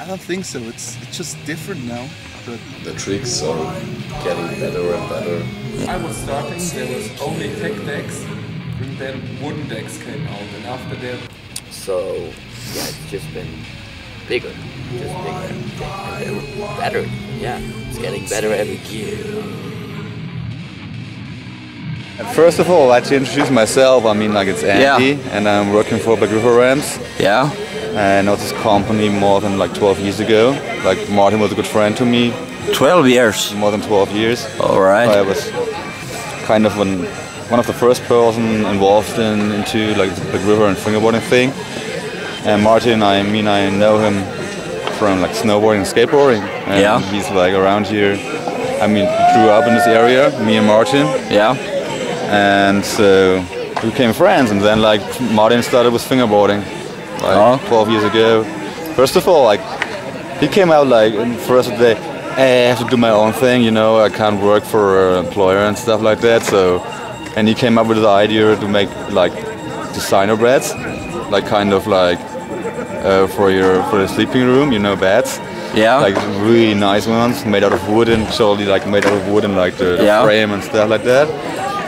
I don't think so. It's just different now. But the tricks are getting better and better. I was starting, there was only tech decks, and then wooden decks came out, and after that... So, yeah, it's just been bigger, and better. Yeah, it's getting better every year. First of all, I'd like to introduce myself. I mean, like, it's Andy, and I'm working for blackriver-ramps. Yeah. I know this company more than like 12 years ago. Like, Martin was a good friend to me. 12 years? More than 12 years. All right. I was kind of one of the first person involved into like the blackriver and fingerboarding thing. And Martin, I know him from like snowboarding and skateboarding. And he's like around here. I mean, we grew up in this area, me and Martin. Yeah. And so we became friends, and then like Martin started with fingerboarding like 12 years ago. First of all, like he came out like first day, hey, I have to do my own thing, you know, I can't work for an employer and stuff like that. So, and he came up with the idea to make like designer beds, like kind of like for the sleeping room, you know, beds. Yeah. Like really nice ones, made out of wood and totally like made out of wood and like the frame and stuff like that.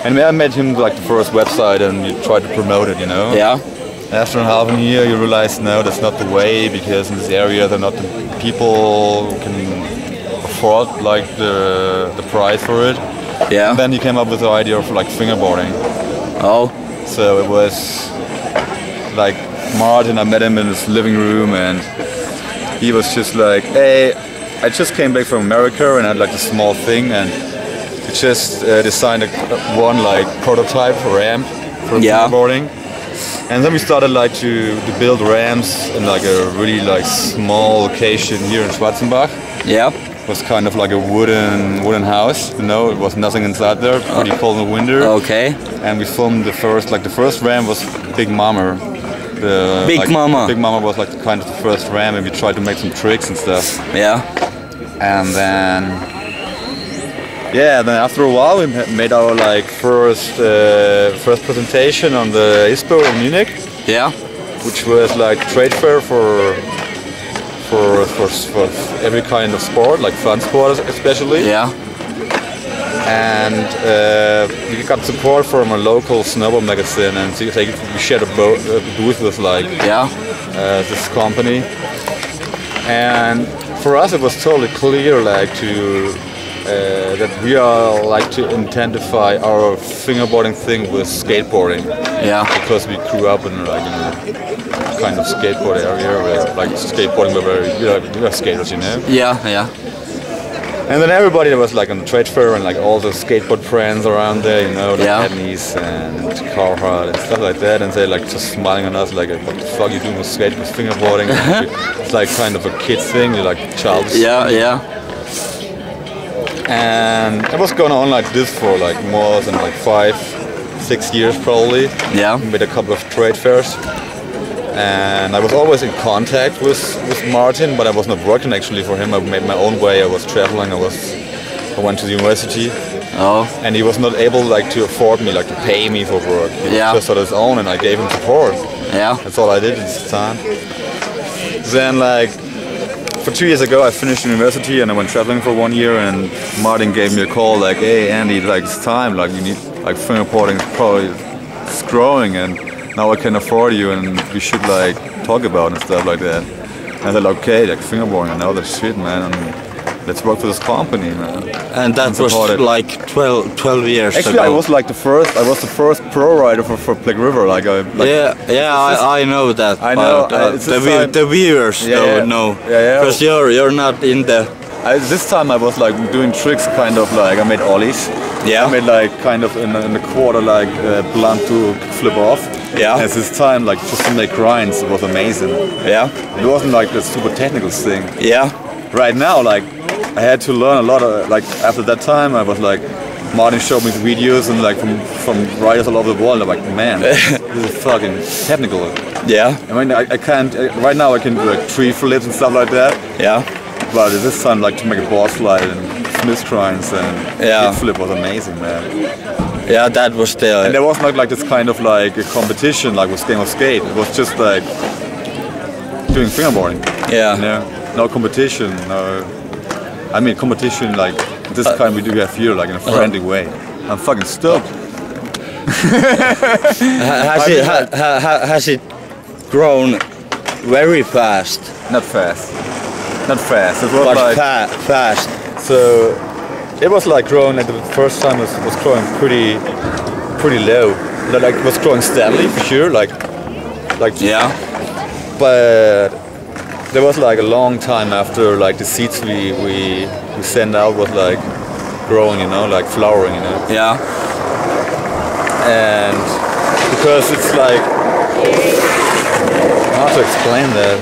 And I made him like the first website and we tried to promote it, you know. Yeah. After half a year, you realize no, that's not the way, because in this area, they're not the people who can afford like the price for it. Yeah. And then he came up with the idea of like fingerboarding. Oh. So it was like Martin. I met him in his living room, and he was just like, "Hey, I just came back from America and I had like a small thing, and we just designed one like prototype ramp for fingerboarding." And then we started like to build ramps in like a really like small location here in Schwarzenbach. Yeah. It was kind of like a wooden house, you know, it was nothing inside there, pretty cold in the winter. Okay. And we filmed the first ramp was Big Mama. Big Mama. Big Mama was like kind of the first ramp, and we tried to make some tricks and stuff. Yeah. And then after a while we made our like first presentation on the ISPO in Munich. Yeah. Which was like trade fair for every kind of sport, like fun sport especially. Yeah. And we got support from a local snowboard magazine, and we shared a booth with like this company. And for us, it was totally clear, like that we are like to intensify our fingerboarding thing with skateboarding. Yeah. Because we grew up in like a kind of skateboard area where like skateboarding we are skaters, you know. Yeah. Yeah. And then everybody that was like on the trade fair and like all the skateboard friends around there, you know, like Edneys and Carhartt and stuff like that, and they're like just smiling on us like, what the fuck you doing with fingerboarding? It's like kind of a kid thing, you're like childish. Yeah, yeah. And it was going on like this for like more than like 5-6 years probably. Yeah. We made a couple of trade fairs. And I was always in contact with Martin, but I was not working actually for him. I made my own way. I was traveling. I went to the university. Oh. And he was not able like to afford me, like to pay me for work. He was just on his own, and I gave him support. Yeah. That's all I did at this time. Then like for 2 years ago, I finished university and I went traveling for 1 year. And Martin gave me a call like, "Hey Andy, like it's time. Like you need like fingerboarding probably it's growing and." Now I can afford you, and we should like talk about and stuff like that. And I said, okay, like fingerboarding, I know that shit, man. And let's work for this company, man. And that was like 12 years Actually, ago. I was the first pro rider for blackriver. I know that. I know. The viewers don't know. Yeah. Because you're not in the. This time I was like doing tricks, kind of like I made ollies. Yeah. I made like kind of in the quarter like blunt to flip off. Yeah. At this time, like just to make grinds, it was amazing. Yeah. It wasn't like the super technical thing. Yeah. Right now, like I had to learn a lot of like after that time, I was like Martin showed me the videos and like from riders all over the world. I'm like, man, this is fucking technical. Yeah. I mean, I can't right now. I can do like tree flips and stuff like that. Yeah. But this time, like to make a board slide and Smith grinds and flip was amazing, man. Yeah, that was the. And there was not like this kind of like a competition like with Game of Skate. It was just like doing fingerboarding. Yeah. You know? no competition. No, I mean competition like this kind we do have here, like in a friendly way. I'm fucking stoked. Has it grown very fast? Not fast. Not fast. It was But like fast. so. It was like growing at the first time. It was growing pretty low. Like it was growing steadily for sure. Like Yeah. but there was like a long time after like the seeds we sent out was like growing, you know, like flowering, you know. Yeah. And because it's like how to explain that.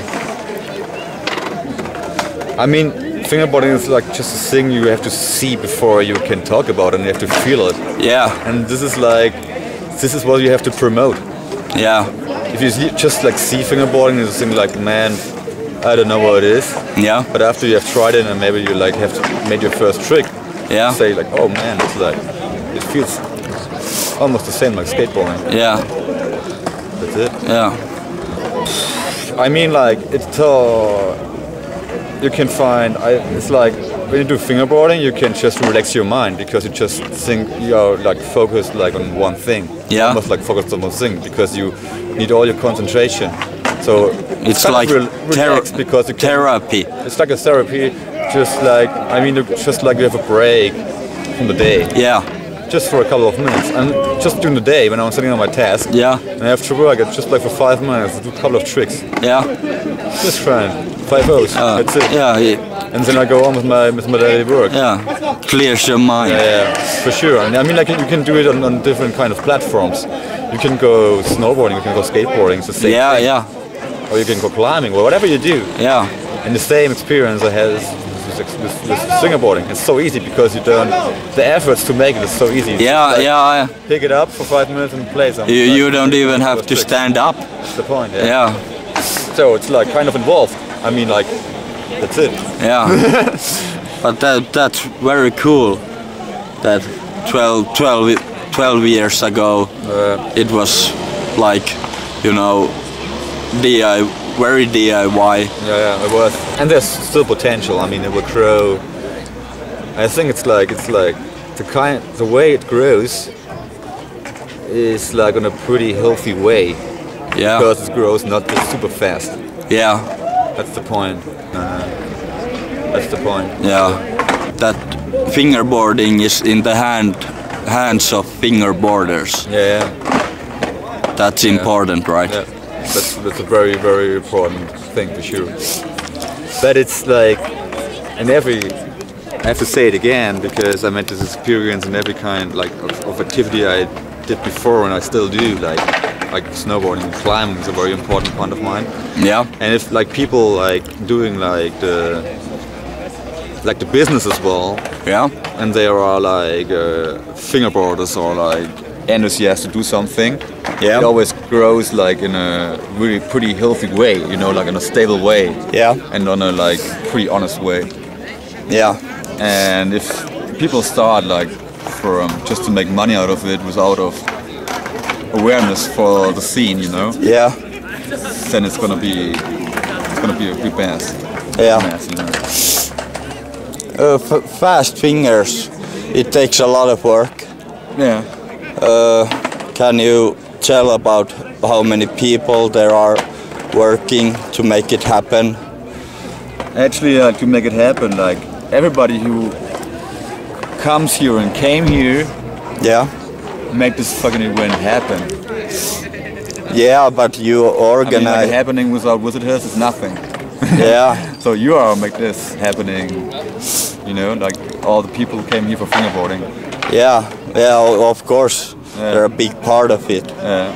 I mean, fingerboarding is like just a thing you have to see before you can talk about it, and you have to feel it. Yeah. And this is what you have to promote. Yeah. If you just like see fingerboarding, you think like, man, I don't know what it is. Yeah. But after you have tried it and maybe you like have made your first trick, Yeah. say like, oh man, it's like it feels almost the same like skateboarding. Yeah. That's it. Yeah. I mean, like it's you can find. It's like when you do fingerboarding, you can just relax your mind because you just think you're like focused like on one thing. Yeah. Almost like focused on one thing because you need all your concentration. So It's kind of like relax because you can, therapy. It's like a therapy, just like just like you have a break from the day. Yeah. Just for a couple of minutes, and just during the day when I'm sitting on my task. Yeah. And I have to work, it's just like for 5 minutes, do a couple of tricks. Yeah. Just trying 5 O's. That's it. Yeah. And then I go on with my daily work. Yeah. Clears your mind. Yeah, for sure. And I mean, like you can do it on different kind of platforms. You can go snowboarding, you can go skateboarding. It's the same Yeah. thing. Yeah. Or you can go climbing, or whatever you do. Yeah. And the same experience I had with fingerboarding. It's so easy because you don't. The efforts to make it is so easy. You Yeah. just, like, Yeah. pick it up for 5 minutes and play something. You don't even have to stand up. That's the point. Yeah. Yeah. So it's like kind of involved. I mean, like that's it. Yeah. But that's very cool. That 12 years ago, it was like, you know, very DIY. Yeah, it was. And there's still potential. I mean, it will grow. I think it's like the way it grows is like in a pretty healthy way. Yeah. Because it grows not just super fast. Yeah. That's the point. That's the point. Yeah. That fingerboarding is in the hands of fingerboarders. Yeah. That's important, right? Yeah. That's a very, very important thing for sure. But it's like in every, I have to say it again because I made this experience in every kind like of activity I did before and I still do, like snowboarding and climbing is a very important part of mine. Yeah. And if like people like doing like the business as well, Yeah. and they are like fingerboarders or like enthusiasts to do something, Yeah. it always grows like in a really pretty healthy way, you know, like in a stable way. Yeah. And on a like pretty honest way. Yeah. And if people start like from just to make money out of it without of awareness for the scene, you know, Yeah. then it's gonna be a big mess. Yeah. Mess, you know. Fast fingers. It takes a lot of work. Yeah. Can you tell about how many people there are working to make it happen? Actually, to make it happen, like everybody who comes here and came here Yeah. make this fucking event happen. Yeah, but you I mean, organize. like happening without visitors is nothing. Yeah. So you are make this happening. You know, like all the people who came here for fingerboarding. Yeah. Yeah. Of course, Yeah. they're a big part of it. Yeah.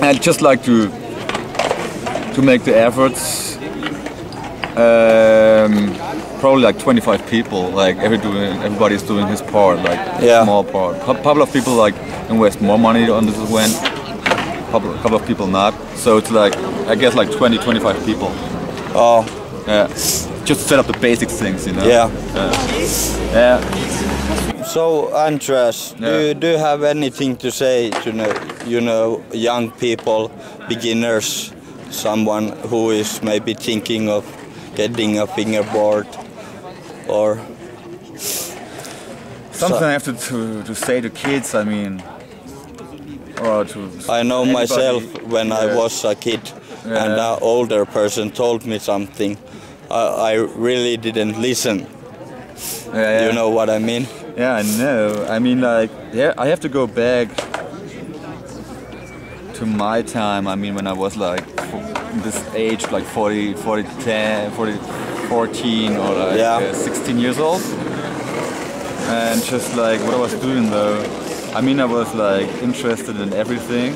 I'd just like to make the efforts. Probably like 25 people. Like everybody's doing his part. Like Yeah. small part. Couple of people like invest more money on this event. Couple of people not. So it's like I guess like 20-25 people. Oh. Yeah. Just set up the basic things, you know. Yeah. Yeah. So Andreas, Yeah. do you have anything to say to young people, beginners someone who is maybe thinking of getting a fingerboard or something I have to say to kids, I mean, or to I know anybody. myself when I was a kid and an older person told me something, I really didn't listen. You know what I mean? Yeah, I know. I mean, like, yeah, I have to go back to my time. I mean, when I was like this age, like 14 or like 16 years old. And just like what I was doing though, I mean, I was like interested in everything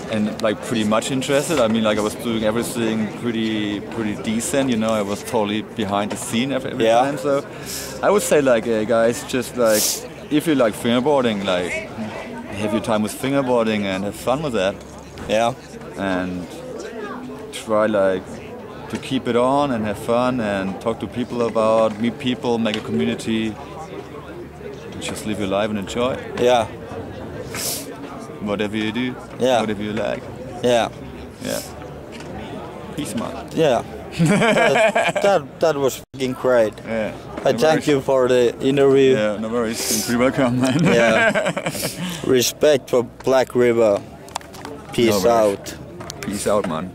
and like pretty much interested. I mean, like I was doing everything pretty decent, you know. I was totally behind the scene every time. So I would say like, hey guys, just like if you like fingerboarding, like have your time with fingerboarding and have fun with that. Yeah. And try like to keep it on and have fun and talk to people about, meet people, make a community. Just live your life and enjoy. Yeah. Whatever you do. Yeah. Whatever you like. Yeah. Yeah. Peace, man. Yeah. that was fucking great. Yeah. I thank you for the interview. Yeah, no worries. You're pretty welcome, man. Yeah. Respect for Black River. Peace out. Peace out, man.